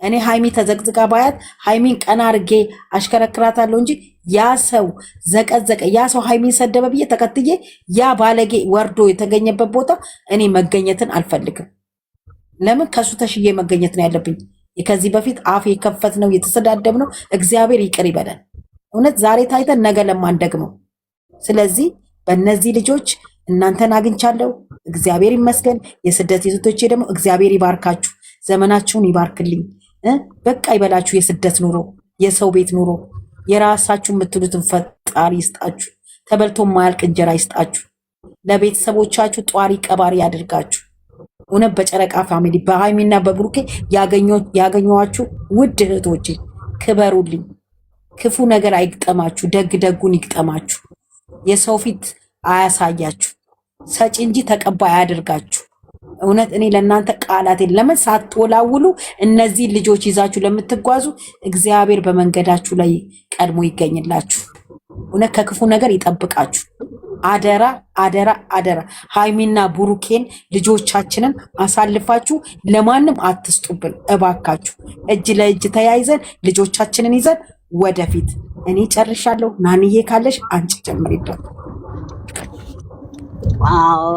እኔ ሃይሚ ተዘቅዝቃ ባያት ሃይሚን ቀና አርጌ አሽከረክራታለሁ እንጂ ያ ሰው ዘቀዘቀ፣ ያ ሰው ሃይሚን ሰደበ ብዬ ተከትዬ ያ ባለጌ ወርዶ የተገኘበት ቦታ እኔ መገኘትን አልፈልግም። ለምን ከሱ ተሽዬ መገኘት ነው ያለብኝ? ከዚህ በፊት አፍ የከፈት ነው የተሰዳደብ ነው። እግዚአብሔር ይቅር ይበለን። እውነት ዛሬ ታይተን ነገ ለማንደግመው። ስለዚህ በእነዚህ ልጆች እናንተን አግኝቻለሁ። እግዚአብሔር ይመስገን። የስደት የሴቶቼ ደግሞ እግዚአብሔር ይባርካችሁ፣ ዘመናችሁን ይባርክልኝ። በቃ ይበላችሁ። የስደት ኑሮ፣ የሰው ቤት ኑሮ፣ የራሳችሁ የምትሉትን ፈጣሪ ይስጣችሁ። ተበልቶ ማያልቅ እንጀራ ይስጣችሁ። ለቤተሰቦቻችሁ ጧሪ ቀባሪ ያድርጋችሁ። እውነት በጨረቃ ፋሚሊ በሃይሚና በብሩኬ ያገኘኋችሁ ውድ እህቶቼ ክበሩልኝ። ክፉ ነገር አይግጠማችሁ፣ ደግ ደጉን ይግጠማችሁ። የሰው ፊት አያሳያችሁ፣ ሰጪ እንጂ ተቀባይ አያደርጋችሁ። እውነት እኔ ለእናንተ ቃላት ለምን ሳትወላውሉ እነዚህ ልጆች ይዛችሁ ለምትጓዙ እግዚአብሔር በመንገዳችሁ ላይ ቀድሞ ይገኝላችሁ። እውነት ከክፉ ነገር ይጠብቃችሁ። አደራ አደራ አደራ። ሃይሚና ብሩኬን ልጆቻችንን አሳልፋችሁ ለማንም አትስጡብን እባካችሁ። እጅ ለእጅ ተያይዘን ልጆቻችንን ይዘን ወደፊት። እኔ ጨርሻለሁ። ናንዬ ካለሽ አንቺ ጨምሪበት።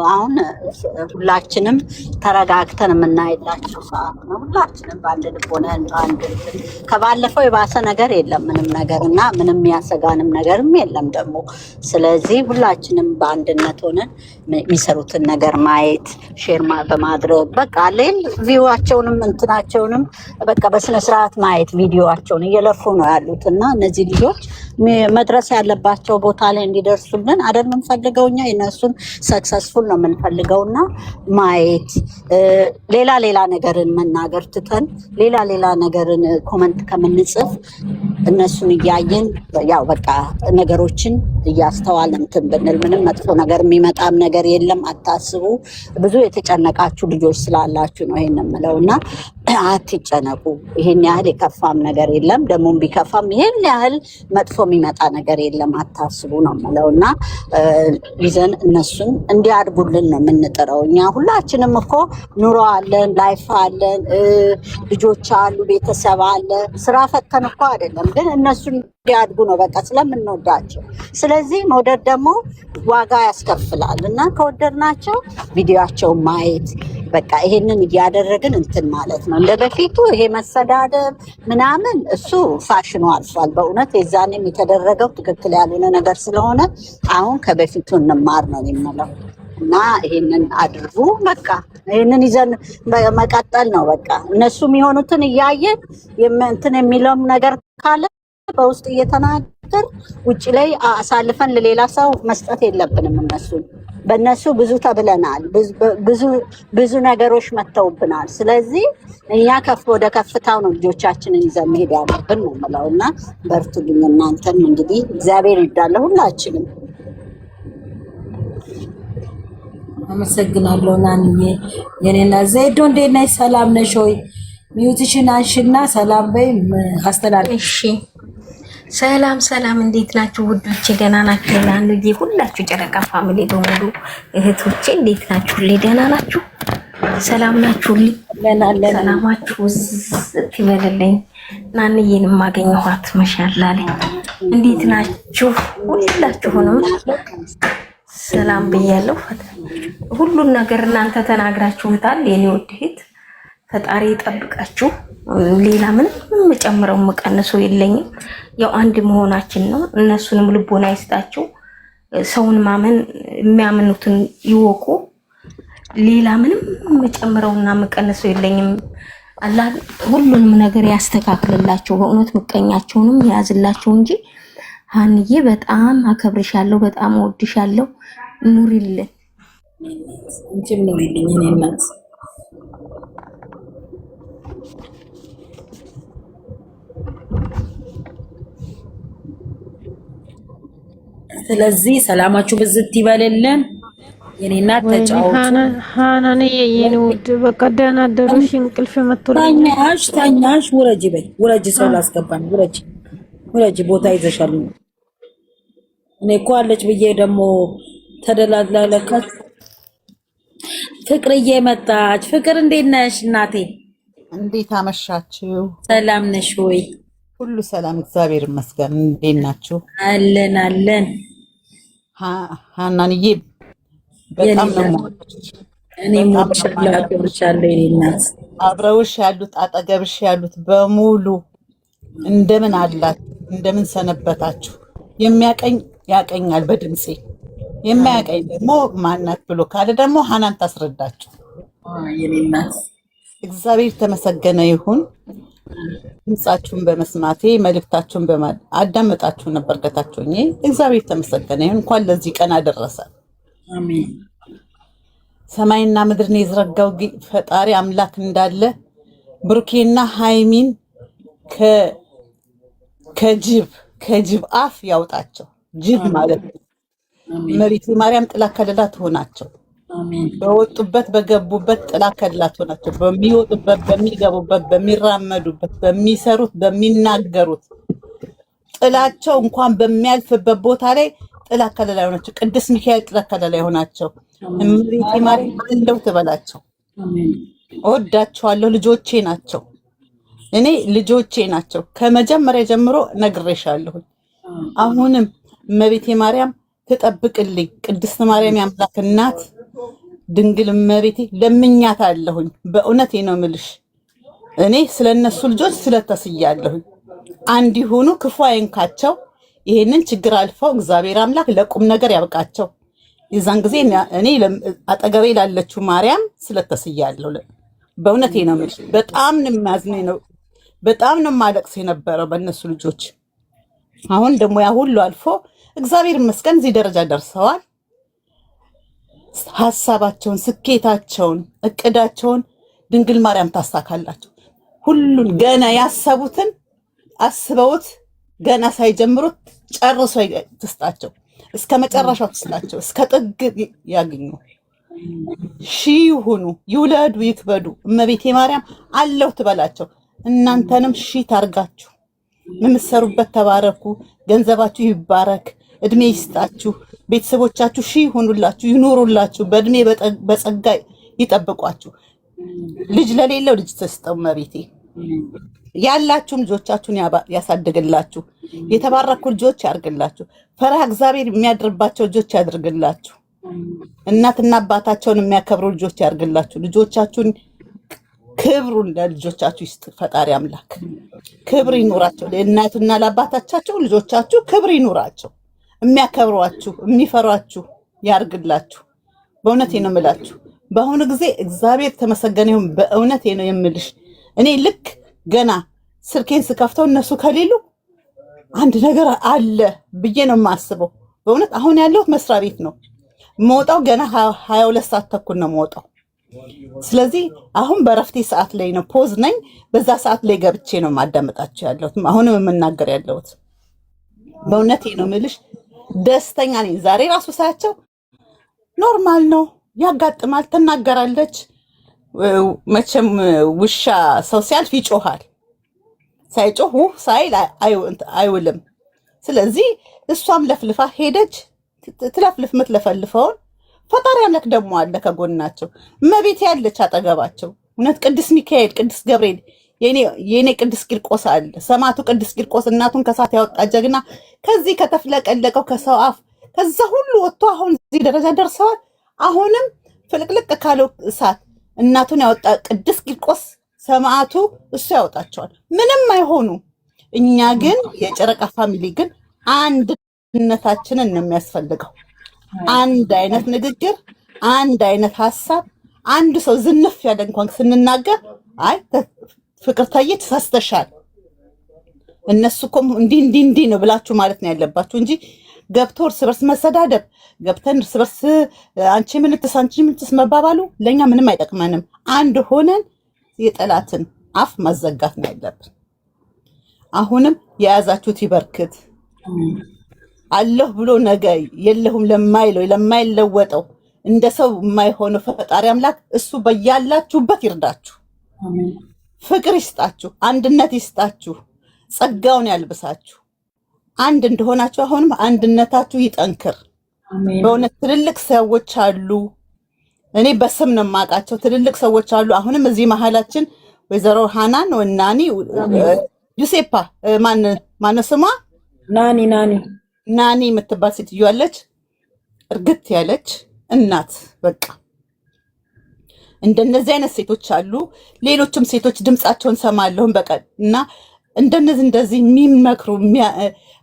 አሁን ሁላችንም ተረጋግተን የምናይላቸው ሰዓት ነው። ሁላችንም በአንድ ልብ ሆነን በአንድ ከባለፈው የባሰ ነገር የለም ምንም ነገር እና ምንም ያሰጋንም ነገርም የለም ደግሞ። ስለዚህ ሁላችንም በአንድነት ሆነን የሚሰሩትን ነገር ማየት ሼር በማድረግ በቃ ሌል ቪዋቸውንም እንትናቸውንም በቃ በስነስርዓት ማየት ቪዲዮቸውን እየለፉ ነው ያሉት እና እነዚህ ልጆች መድረስ ያለባቸው ቦታ ላይ እንዲደርሱልን አይደል የምንፈልገው እኛ የነሱን ሰክሰስፉል ነው የምንፈልገውና ማየት ሌላ ነገርን መናገር ትተን ሌላ ነገርን ኮመንት ከምንጽፍ እነሱን እያየን ያው በቃ ነገሮችን እያስተዋልን እንትን ብንል ምንም መጥፎ ነገር የሚመጣም ነገር የለም። አታስቡ። ብዙ የተጨነቃችሁ ልጆች ስላላችሁ ነው ይሄን የምለውና አትጨነቁ። ይሄን ያህል የከፋም ነገር የለም። ደግሞም ቢከፋም ይሄን ያህል መጥፎ የሚመጣ ነገር የለም። አታስቡ ነው የምለውና ይዘን እነሱን እንዲያድጉልን ነው የምንጥረው። እኛ ሁላችንም እኮ ኑሮ አለን፣ ላይፍ አለን፣ ልጆች አሉ፣ ቤተሰብ አለ። ስራ ፈተን እኮ አይደለም፣ ግን እነሱን እንዲያድጉ ነው በቃ ስለምንወዳቸው። ስለዚህ መውደድ ደግሞ ዋጋ ያስከፍላል እና ከወደድናቸው ቪዲዮአቸውን ማየት በቃ ይሄንን እያደረግን እንትን ማለት ነው። እንደ በፊቱ ይሄ መሰዳደብ ምናምን እሱ ፋሽኑ አልፏል። በእውነት የዛኔም የተደረገው ትክክል ያልሆነ ነገር ስለሆነ አሁን ከበፊቱ እንማር ነው የምለው እና ይሄንን አድርጉ። በቃ ይሄንን ይዘን መቀጠል ነው በቃ። እነሱ የሚሆኑትን እያየን እንትን የሚለውም ነገር ካለ በውስጥ እየተናገር ውጭ ላይ አሳልፈን ለሌላ ሰው መስጠት የለብንም። እነሱን በእነሱ ብዙ ተብለናል፣ ብዙ ነገሮች መተውብናል። ስለዚህ እኛ ወደ ከፍታው ነው ልጆቻችንን ይዘን መሄድ ያለብን ነው የምለው እና በርቱልኝ። እናንተም እንግዲህ እግዚአብሔር ይርዳል ሁላችንም። አመሰግናለሁ ናንዬ የኔና ዜዶ እንዴት ነሽ? ሰላም ነሽ ወይ? ሚዩትሽን አንሽና ሰላም በይ አስተላልፍ። እሺ ሰላም እንዴት ናችሁ ውዶቼ? ደህና ናችሁ? ናንዬ ሁላችሁ ጨረቃ ፋሚሊ በሙሉ እህቶቼ እንዴት ናችሁ? ደህና ናችሁ? ሰላም ናችሁልኝ? ሰላማችሁ ይበልልኝ። ናንዬን ማገኘኋት ማሻአላ ላይ እንዴት ናችሁ? ሁላችሁንም ሰላም ብያለሁ። ሁሉን ነገር እናንተ ተናግራችሁታል። የኔ ውድ እህት ፈጣሪ ይጠብቃችሁ። ሌላ ምንም መጨምረው መቀነሰው የለኝም። ያው አንድ መሆናችን ነው። እነሱንም ልቦና ይስጣችሁ። ሰውን ማመን የሚያምኑትን ይወቁ። ሌላ ምንም መጨምረውና መቀነሰው የለኝም። አላህ ሁሉንም ነገር ያስተካክልላችሁ። በእውነት ምቀኛቸውንም ያዝላችሁ እንጂ ሀንዬ በጣም አከብርሻለሁ፣ በጣም ወድሻለሁ። ኑሪልን እንጂም ኑሪልኝ እኔ እናት። ስለዚህ ሰላማችሁ ብዝት ይበልልን የኔ እናት። ተጫወቱ። ሃናን የኔ ውድ በቃ ደህና አደሩሽ? እንቅልፍ መጥቶልኝ ተኛሽ? ውረጂ በይ ውረጂ። ሰው ላስገባኝ ውረጂ ቦታ ይዘሻል። እኔ እኮ አለች ብዬ ደግሞ ተደላድላ ለካች። ፍቅርዬ መጣች። ፍቅር እንዴት ነሽ እናቴ? እንዴት አመሻችሁ? ሰላም ነሽ ወይ? ሁሉ ሰላም እግዚአብሔር ይመስገን። እንዴት ናችሁ? አለን አለን። ሀናንዬ በጣም ነው እኔ ሞችላ አከብርሻለሁ የኔ እናት። አብረውሽ ያሉት አጠገብሽ ያሉት በሙሉ እንደምን አላችሁ? እንደምን ሰነበታችሁ? የሚያቀኝ ያቀኛል በድምጼ፣ የሚያቀኝ ደግሞ ማናት ብሎ ካለ ደግሞ ሀናን ታስረዳችሁ። የኔ እናት እግዚአብሔር ተመሰገነ ይሁን። ድምጻችሁን በመስማቴ መልእክታችሁን አዳመጣችሁ ነበር ገታችሁኝ። እግዚአብሔር ተመሰገነ ይሁን። እንኳን ለዚህ ቀን አደረሰ። አሜን። ሰማይና ምድርን የዘረጋው ፈጣሪ አምላክ እንዳለ ብሩኬና ሃይሚን ከጅብ አፍ ያውጣቸው። ጅብ ማለት ነው። እመቤቴ ማርያም ጥላ ከለላ ትሆናቸው። በወጡበት በገቡበት ጥላ ከለላ ትሆናቸው። በሚወጡበት፣ በሚገቡበት፣ በሚራመዱበት፣ በሚሰሩት፣ በሚናገሩት ጥላቸው እንኳን በሚያልፍበት ቦታ ላይ ጥላ ከለላ ይሆናቸው። ቅዱስ ሚካኤል ጥላ ከለላ ይሆናቸው። እመቤቴ ማርያም አለው ትበላቸው። እወዳቸዋለሁ። ልጆቼ ናቸው። እኔ ልጆቼ ናቸው። ከመጀመሪያ ጀምሮ ነግሬሻለሁ። አሁንም እመቤቴ ማርያም ትጠብቅልኝ። ቅድስት ማርያም የአምላክ እናት ድንግል እመቤቴ ለምኛት አለሁኝ። በእውነቴ ነው ምልሽ። እኔ ስለነሱ ልጆች ስለተስያለሁኝ። አንድ ይሁኑ፣ ክፉ አይንካቸው። ይሄንን ችግር አልፈው እግዚአብሔር አምላክ ለቁም ነገር ያብቃቸው። የዛን ጊዜ እኔ አጠገቤ ላለችው ማርያም ስለተስያለሁ። በእውነቴ ነው ምልሽ። በጣም ነው የሚያዝነኝ ነው። በጣም ነው ማለቅስ የነበረው በእነሱ ልጆች። አሁን ደግሞ ያ ሁሉ አልፎ እግዚአብሔር ይመስገን እዚህ ደረጃ ደርሰዋል። ሀሳባቸውን፣ ስኬታቸውን፣ እቅዳቸውን ድንግል ማርያም ታሳካላቸው። ሁሉን ገና ያሰቡትን አስበውት ገና ሳይጀምሩት ጨርሶ ትስጣቸው። እስከ መጨረሻው ትስጣቸው። እስከ ጥግ ያግኙ። ሺህ ይሁኑ፣ ይውለዱ፣ ይክበዱ። እመቤቴ ማርያም አለው ትበላቸው። እናንተንም ሺህ ታርጋችሁ። የምትሰሩበት ተባረኩ። ገንዘባችሁ ይባረክ። እድሜ ይስጣችሁ። ቤተሰቦቻችሁ ሺህ ይሁኑላችሁ፣ ይኖሩላችሁ። በእድሜ በጸጋ ይጠብቋችሁ። ልጅ ለሌለው ልጅ ተስጠው እመቤቴ። ያላችሁም ልጆቻችሁን ያሳድግላችሁ። የተባረኩ ልጆች ያርግላችሁ። ፈሪሃ እግዚአብሔር የሚያድርባቸው ልጆች ያድርግላችሁ። እናትና አባታቸውን የሚያከብሩ ልጆች ያርግላችሁ። ልጆቻችሁን ክብሩን ለልጆቻችሁ ይስጥ ፈጣሪ አምላክ። ክብር ይኑራቸው። ለእናትና ለአባታቻቸው ልጆቻችሁ ክብር ይኑራቸው። የሚያከብሯችሁ የሚፈሯችሁ ያርግላችሁ። በእውነቴ ነው የምላችሁ። በአሁኑ ጊዜ እግዚአብሔር ተመሰገነ ይሁን። በእውነቴ ነው የምልሽ። እኔ ልክ ገና ስልኬን ስከፍተው እነሱ ከሌሉ አንድ ነገር አለ ብዬ ነው የማስበው። በእውነት አሁን ያለሁት መስሪያ ቤት ነው መውጣው። ገና 22 ሰዓት ተኩል ነው መውጣው። ስለዚህ አሁን በረፍቴ ሰዓት ላይ ነው፣ ፖዝ ነኝ። በዛ ሰዓት ላይ ገብቼ ነው ማዳመጣቸው ያለሁት፣ አሁንም የምናገር ያለሁት። በእውነቴ ነው የምልሽ ደስተኛ ነኝ። ዛሬ ራሱ ሳያቸው ኖርማል ነው፣ ያጋጥማል። ትናገራለች። መቼም ውሻ ሰው ሲያልፍ ይጮሃል። ሳይጮህ ሳይል አይውልም። ስለዚህ እሷም ለፍልፋ ሄደች። ትለፍልፍ ምትለፈልፈውን ፈጣሪ አምላክ ደግሞ አለ ከጎናቸው። እመቤት ያለች አጠገባቸው። እውነት ቅዱስ ሚካኤል፣ ቅዱስ ገብርኤል፣ የኔ ቅዱስ ቂርቆስ አለ። ሰማዕቱ ቅዱስ ቂርቆስ እናቱን ከሳት ያወጣ ጀግና፣ ከዚህ ከተፍለቀለቀው ከሰው አፍ ከዛ ሁሉ ወጥቶ አሁን እዚህ ደረጃ ደርሰዋል። አሁንም ፍልቅልቅ ካለው እሳት እናቱን ያወጣ ቅዱስ ቂርቆስ ሰማዕቱ እሱ ያወጣቸዋል። ምንም አይሆኑ። እኛ ግን የጨረቃ ፋሚሊ ግን አንድነታችንን ነው የሚያስፈልገው። አንድ አይነት ንግግር፣ አንድ አይነት ሀሳብ። አንድ ሰው ዝንፍ ያለ እንኳን ስንናገር አይ ፍቅርታዬ ተሳስተሻል፣ እነሱ እኮ እንዲህ ነው ብላችሁ ማለት ነው ያለባችሁ እንጂ ገብቶ እርስ በርስ መሰዳደብ፣ ገብተን እርስ በርስ አንቺ ምንትስ አንቺ ምንትስ መባባሉ ለእኛ ምንም አይጠቅመንም። አንድ ሆነን የጠላትን አፍ ማዘጋት ነው ያለብን። አሁንም የያዛችሁት ይበርክት። አለሁ ብሎ ነገ የለሁም ለማይለው ለማይለወጠው እንደ ሰው የማይሆነው ፈጣሪ አምላክ እሱ በያላችሁበት ይርዳችሁ። ፍቅር ይስጣችሁ፣ አንድነት ይስጣችሁ፣ ጸጋውን ያልብሳችሁ። አንድ እንደሆናችሁ አሁንም አንድነታችሁ ይጠንክር። በእውነት ትልልቅ ሰዎች አሉ፣ እኔ በስም ነው የማውቃቸው። ትልልቅ ሰዎች አሉ። አሁንም እዚህ መሀላችን ወይዘሮ ሃናን ወናኒ ዩሴፓ ማን ስሟ ናኒ የምትባል ሴትዮ አለች። እርግጥ ያለች እናት በቃ እንደነዚህ አይነት ሴቶች አሉ። ሌሎችም ሴቶች ድምጻቸውን ሰማለሁን በቃ እና እንደዚህ የሚመክሩ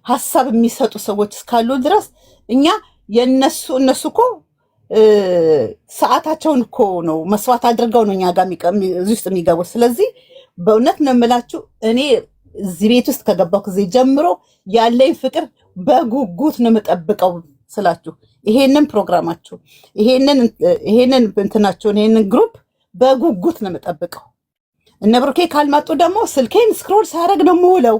ሀሳብ የሚሰጡ ሰዎች እስካሉ ድረስ እኛ እነሱ እኮ ሰዓታቸውን እኮ ነው መስዋዕት አድርገው ነው እኛ ጋር እዚህ ውስጥ የሚገቡት። ስለዚህ በእውነት ነው የምላችሁ እኔ እዚህ ቤት ውስጥ ከገባሁ ጊዜ ጀምሮ ያለኝ ፍቅር በጉጉት ነው የምጠብቀው ስላችሁ ይሄንን ፕሮግራማችሁ ይሄንን እንትናችሁን ይሄንን ግሩፕ በጉጉት ነው የምጠብቀው። እነ ብሩኬ ካልመጡ ደግሞ ስልኬን ስክሮል ሳረግ ነው የምውለው።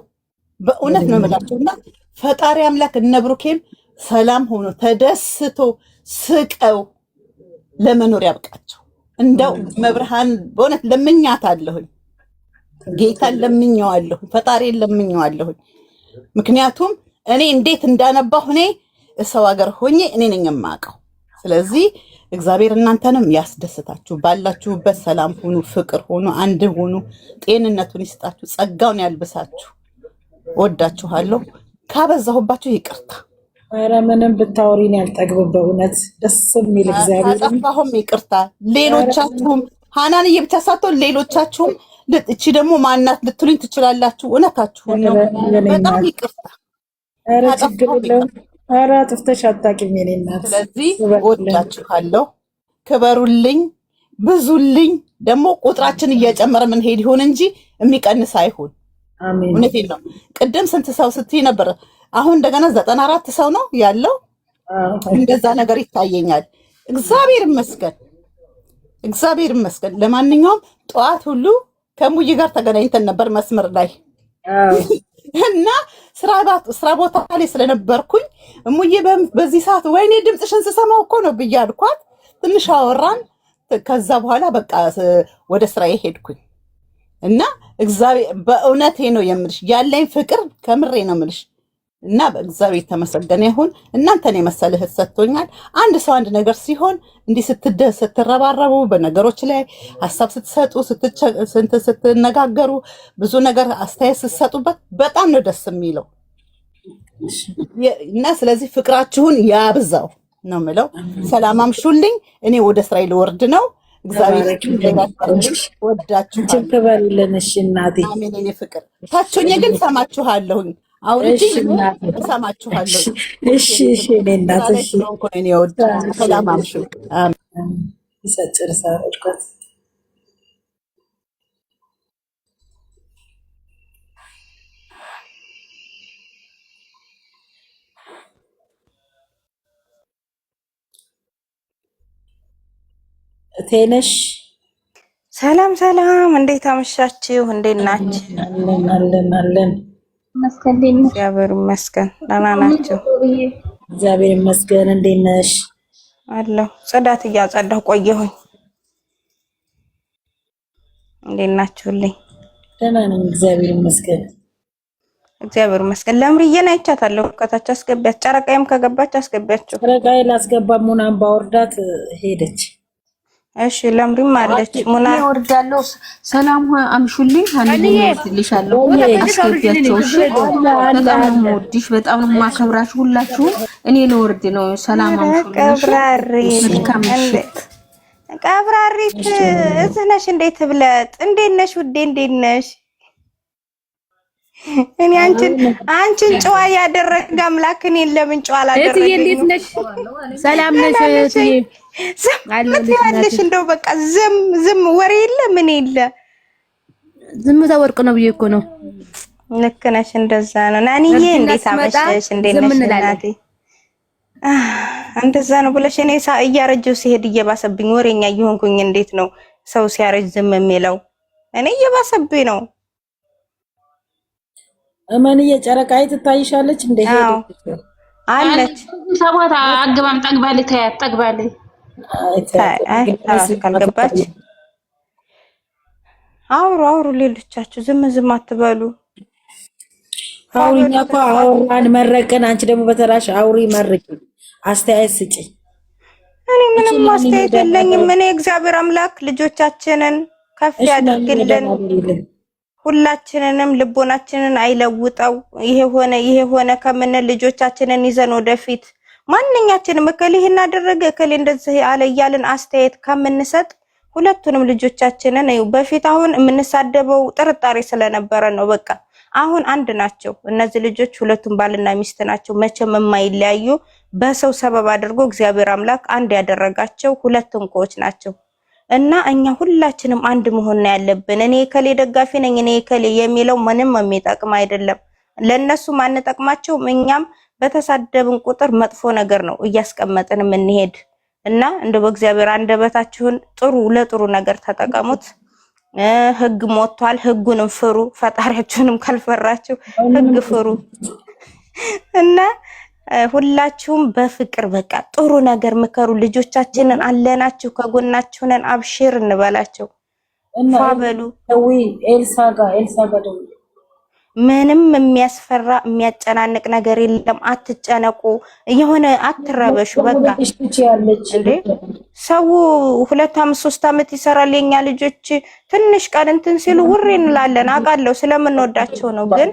በእውነት ነው የምላችሁና ፈጣሪ አምላክ እነ ብሩኬም ሰላም ሆኖ ተደስቶ ስቀው ለመኖር ያብቃቸው። እንደው መብርሃን በእውነት ለምኛታለሁኝ፣ ጌታን ለምኘዋለሁ፣ ፈጣሪን ለምኘዋለሁ። ምክንያቱም እኔ እንዴት እንዳነባሁ እኔ ሰው ሀገር ሆኜ እኔ ነኝ የማውቀው። ስለዚህ እግዚአብሔር እናንተንም ያስደስታችሁ፣ ባላችሁበት ሰላም ሁኑ፣ ፍቅር ሁኑ፣ አንድ ሁኑ፣ ጤንነቱን ይስጣችሁ፣ ጸጋውን ያልብሳችሁ። ወዳችኋለሁ። ካበዛሁባችሁ ይቅርታ። ኧረ ምንም ብታወሪን ያልጠግብ በእውነት ደስ የሚል እግዚአብሔር ካጠፋሁም ይቅርታ። ሌሎቻችሁም ሃናንዬ ብቻ ሳትሆን ሌሎቻችሁም እቺ ደግሞ ማናት ልትሉኝ ትችላላችሁ። እውነታችሁን ነው። በጣም ይቅርታ። ኧረ ችግር የለውም። ኧረ አጥፍተሽ አታውቂም የኔ እናት። ስለዚህ ወዳችኋለሁ። ክበሩልኝ፣ ብዙልኝ። ደግሞ ቁጥራችን እየጨመረ ምን ሄድ ይሆን እንጂ የሚቀንስ አይሆን። አሜን። እውነቴን ነው። ቅድም ስንት ሰው ስትይ ነበር? አሁን እንደገና 94 ሰው ነው ያለው። እንደዛ ነገር ይታየኛል። እግዚአብሔር ይመስገን፣ እግዚአብሔር ይመስገን። ለማንኛውም ጠዋት ሁሉ ከሙይ ጋር ተገናኝተን ነበር መስመር ላይ እና ስራ ቦታ ላይ ስለነበርኩኝ ሙይ በዚህ ሰዓት ወይኔ ድምፅሽን ስሰማው እኮ ነው ብዬ አልኳት። ትንሽ አወራን። ከዛ በኋላ በቃ ወደ ስራዬ ሄድኩኝ እና እግዚአብሔር በእውነቴ ነው የምልሽ ያለኝ ፍቅር ከምሬ ነው የምልሽ እና በእግዚአብሔር የተመሰገነ ይሁን። እናንተን የመሰለ እህት ሰጥቶኛል። አንድ ሰው አንድ ነገር ሲሆን እንዲህ ስትረባረቡ በነገሮች ላይ ሀሳብ ስትሰጡ ስትነጋገሩ ብዙ ነገር አስተያየት ስትሰጡበት በጣም ነው ደስ የሚለው እና ስለዚህ ፍቅራችሁን ያብዛው ነው የምለው። ሰላም አምሹልኝ። እኔ ወደ እስራኤል ወርድ ነው። እግዚአብሔር ወዳችሁ ትበልልንሽ እናቴ። አሜን። እኔ ፍቅር ታቾኝ ግን ሰማችኋለሁኝ። አውርጂ ሰማችኋለሁ። እሺ እሺ እኔ እናት እሺ እኔ ወድ ሰላም አምሹ። አሜን። ይሰጭር ሳርቀት ቴነሽ ሰላም ሰላም፣ እንዴት አመሻችሁ? እንዴት ናችሁ? አለን እግዚአብሔር ይመስገን። ደህና ናችሁ? እግዚአብሔር ይመስገን። እንዴት ነሽ? አለሁ። ጽዳት እያጸዳሁ ቆየሁኝ። እንዴት ናችሁልኝ? ደህና ነኝ፣ እግዚአብሔር ይመስገን። እግዚአብሔር ይመስገን። ለምርዬን አይቻታለሁ። ከታች አስገቢያት። ጨረቃይም ከገባች አስገቢያቸው። ጨረቃይ ላስገባ ሙናን ባወርዳት ሄደች። እሺ ለምሪም አለች። ሙና ወርዳለሁ። ሰላም አምሹልኝ። አንልልሻለሁ። አስገቢያቸው። እሺ በጣም ነው የምወድሽ፣ በጣም ነው የማከብራችሁ ሁላችሁም። እኔ ልወርድ ነው። ሰላም አምሹልኝ። ቀብራሪት እዝነሽ እንዴት ብለጥ? እንዴት ነሽ ውዴ? እንዴት ነሽ? እኔ አንቺን ጨዋ ያደረገ አምላክ እኔን ለምን ጨዋ አላደረገኝ? እትዬ እንዴት ነሽ? ሰላም ነሽ እትዬ? አለሽ እንደው በቃ ዝም ወሬ የለ ምን የለ። ዝምታ ወርቅ ነው ብዬ እኮ ነው። ልክ ነሽ፣ እንደዛ ነው። ናንዬ እንዴት አመሸሽ? እንዴት ነሽ እናቴ? እንደዛ ነው ብለሽ እኔ እያረጀሁ ሲሄድ እየባሰብኝ ወሬኛ እየሆንኩኝ እንዴት ነው ሰው ሲያረጅ ዝም የሚለው? እኔ እየባሰብኝ ነው። እመንዬ ጨረቃይ ትታይሻለች እንደ ሄደች አለች። ሰባት አግባም ጠግባለች። ታያት ጠግባለች። ካልገባች አውሩ። ሌሎቻችሁ ዝም አትበሉ። አውሪኛ እኮ አወራን መረቅን። አንቺ ደግሞ በተራሽ አውሪ መርቂ፣ አስተያየት ስጪ። እኔ ምንም አስተያየት የለኝም። እኔ እግዚአብሔር አምላክ ልጆቻችንን ከፍ ያድርግልን። ሁላችንንም ልቦናችንን አይለውጠው። ይሄ ሆነ ከምን ልጆቻችንን ይዘን ወደፊት ማንኛችንም እከሌ ይሄን አደረገ እከሌ እንደዚህ አለ እያልን አስተያየት ከምንሰጥ ሁለቱንም ልጆቻችንን በፊት አሁን የምንሳደበው ጥርጣሬ ስለነበረ ነው። በቃ አሁን አንድ ናቸው እነዚህ ልጆች፣ ሁለቱም ባልና ሚስት ናቸው። መቼም የማይለያዩ በሰው ሰበብ አድርጎ እግዚአብሔር አምላክ አንድ ያደረጋቸው ሁለት እንቁዎች ናቸው። እና እኛ ሁላችንም አንድ መሆን ያለብን። እኔ እከሌ ደጋፊ ነኝ እኔ እከሌ የሚለው ምንም የሚጠቅም አይደለም። ለነሱ ማንጠቅማቸው እኛም በተሳደብን ቁጥር መጥፎ ነገር ነው እያስቀመጥን የምንሄድ እና እንደው በእግዚአብሔር አንደበታችሁን ለጥሩ ነገር ተጠቀሙት። ህግ ሞቷል፣ ህጉንም ፍሩ። ፈጣሪያችሁንም ካልፈራችሁ ህግ ፍሩ እና ሁላችሁም በፍቅር በቃ ጥሩ ነገር ምከሩ። ልጆቻችንን አለናችሁ ከጎናችሁ ነን አብሽር እንበላቸው። ፋበሉ ኤልሳ ጋር ምንም የሚያስፈራ የሚያጨናንቅ ነገር የለም። አትጨነቁ፣ የሆነ አትረበሹ። በቃ እንዴ ሰው 2 አመት 3 አመት ይሰራል። የኛ ልጆች ትንሽ ቀን እንትን ሲሉ ውሬ እንላለን። አውቃለሁ ስለምንወዳቸው ነው። ግን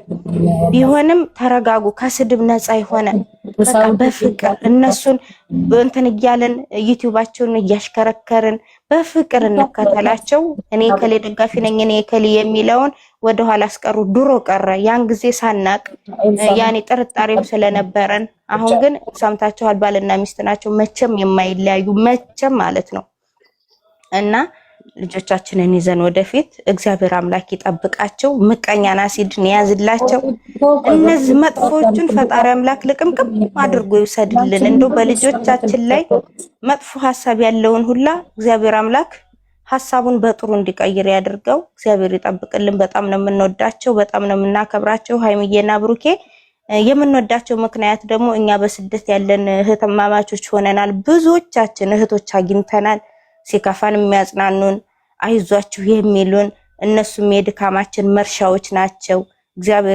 ቢሆንም ተረጋጉ። ከስድብ ነፃ የሆነ በቃ በፍቅር እነሱን እንትን እያለን ዩቲዩባቸውን እያሽከረከርን በፍቅር እንከተላቸው። እኔ ከሌ ደጋፊ ነኝ እኔ ከሌ የሚለውን ወደኋላ አስቀሩ። ድሮ ቀረ ያን ጊዜ ሳናቅ ያኔ ጥርጣሬም ስለነበረን። አሁን ግን ሰምታችኋል፣ ባልና ሚስት ናቸው መቼም የማይለያዩ መቼም ማለት ነው። እና ልጆቻችንን ይዘን ወደፊት እግዚአብሔር አምላክ ይጠብቃቸው። ምቀኛና ሲድን ያዝላቸው። እነዚህ መጥፎቹን ፈጣሪ አምላክ ልቅምቅም አድርጎ ይውሰድልን። እንደው በልጆቻችን ላይ መጥፎ ሐሳብ ያለውን ሁላ እግዚአብሔር አምላክ ሐሳቡን በጥሩ እንዲቀይር ያድርገው። እግዚአብሔር ይጠብቅልን። በጣም ነው የምንወዳቸው፣ በጣም ነው የምናከብራቸው። ሃይሚዬና ብሩኬ የምንወዳቸው ምክንያት ደግሞ እኛ በስደት ያለን እህትማማቾች ሆነናል። ብዙዎቻችን እህቶች አግኝተናል። ሲከፋን የሚያጽናኑን አይዟችሁ የሚሉን እነሱም የድካማችን መርሻዎች ናቸው። እግዚአብሔር